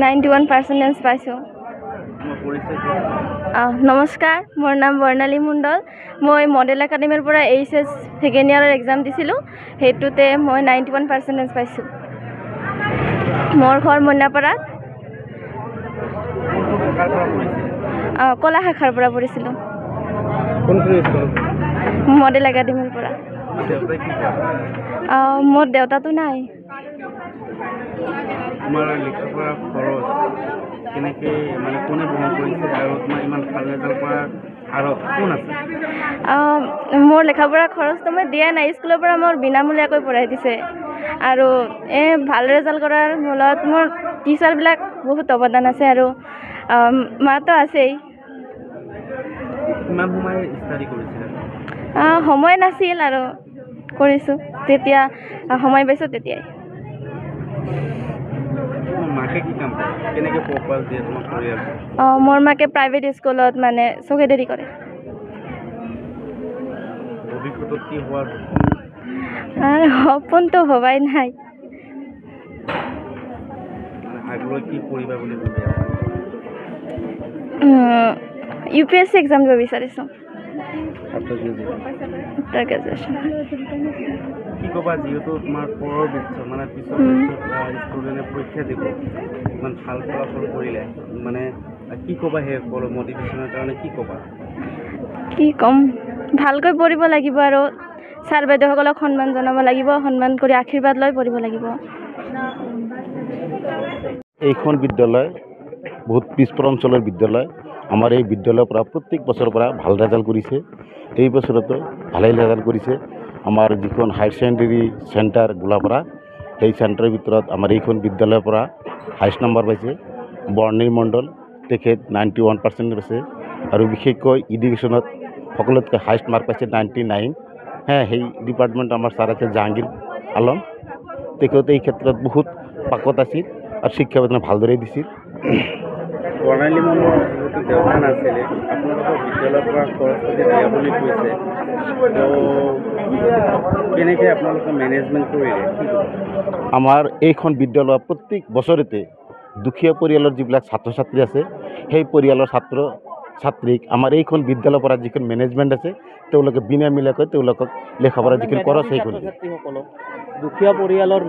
91% পাইছোঁ। নমস্কাৰ, মোৰ নাম বৰ্ণালী মণ্ডল। মই মডেল একাডেমীৰ পৰা HS ছেকেণ্ড ইয়াৰৰ এক্সাম দিছিলোঁ। সেইটোতে মই 91% পাইছোঁ। মোৰ ঘৰ মইনাপাৰাত। কলা শাখাৰ পৰা পঢ়িছিলোঁ। মডেল একাডেমীৰ পৰা। মোৰ দেউতাটো নাই। তোমাৰ লেখাপঢ়া খৰচ কেনেকৈ মানে কোনে বহন কৰিছে আৰু তোমাৰ ইমান ভাল ৰেজাল্ট কৰাৰ আৰু কোন আছে? মোৰ লেখাপঢ়া খৰচটো মই দিয়া নাই। স্কুলৰ পৰা মোৰ বিনামূলীয়াকৈ পঢ়াই দিছে। আৰু ভাল ৰেজাল্ট কৰাৰ মূলত মোৰ টিচাৰবিলাক বহুত অৱদান আছে আৰু মাতো আছেই। কিমান সময় ষ্টাডি কৰিছিলে? সময় নাছিল আৰু কৰিছোঁ যেতিয়া সময় পাইছোঁ তেতিয়াই। মাকে কি কাম কৰে? কেনেকৈ পোহপাল দিয়ে তোমাৰ পৰিয়াল? মোৰ মাকে প্ৰাইভেট স্কুলত মানে চকীদাৰী কৰে। ভৱিষ্যতত কি হোৱাৰ সপোনটো ভবাই নাই। আগলৈ কি কৰিবা বুলি ভাবি আছা? UPSC এক্সাম দিব বিচাৰিছোঁ। After graduation. কি ক'বা যিহেতু তোমাৰ পৰৰ বিচ্ছৰ মানে পিছৰ ষ্টুডেণ্টে পৰীক্ষা দিব ইমান ভাল ফলাফল কৰিলে মানে কি ক'বা সেই মটিভেশ্যনৰ কাৰণে কি ক'বা? কি ক'ম, ভালকৈ পঢ়িব লাগিব আৰু ছাৰ বাইদেউসকলক সন্মান জনাব লাগিব, সন্মান কৰি আশীৰ্বাদ লৈ পঢ়িব লাগিব। এইখন বিদ্যালয় বহুত পিছপৰা অঞ্চলৰ বিদ্যালয়। আমাৰ এই বিদ্যালয়ৰ পৰা প্ৰত্যেক বছৰৰ পৰা ভাল ৰেজাল্ট কৰিছে। এই বছৰতো ভালেই ৰেজাল্ট কৰিছে। আমাৰ যিখন হায়াৰ ছেকেণ্ডেৰী চেণ্টাৰ গোলাপাৰা, সেই চেণ্টাৰৰ ভিতৰত আমাৰ এইখন বিদ্যালয়ৰ পৰা হাইষ্ট নম্বৰ পাইছে বৰ্ণালী মণ্ডল। তেখেত 91% পাইছে আৰু বিশেষকৈ এডুকেশ্যনত সকলোতকৈ হাইষ্ট মাৰ্ক পাইছে 99। সেই ডিপাৰ্টমেণ্ট আমাৰ ছাৰ আছে জাহাংগীৰ আলম। তেখেত এই ক্ষেত্ৰত বহুত পাকত আছিল আৰু শিক্ষা প্ৰদান ভালদৰে দিছিল। বৰ্ণালী মণ্ডল যিহেতু দেউতা নাছিলে, আপোনালোকৰ বিদ্যালয়ৰ পৰা খৰচ পাতি দিয়া বুলি কৈছে, তো কেনেকৈ আপোনালোকে মেনেজমেণ্ট কৰিলে? আমাৰ এইখন বিদ্যালয় প্ৰত্যেক বছৰতে দুখীয়া পৰিয়ালৰ যিবিলাক ছাত্ৰ ছাত্ৰী আছে, সেই পৰিয়ালৰ ছাত্ৰ ছাত্ৰীক আমাৰ এইখন বিদ্যালয়ৰ পৰা যিখন মেনেজমেণ্ট আছে তেওঁলোকে বিনামূলীয়াকৈ তেওঁলোকক লেখাপঢ়া যিখিনি খৰচ সেইখন দুখীয়া পৰিয়ালৰ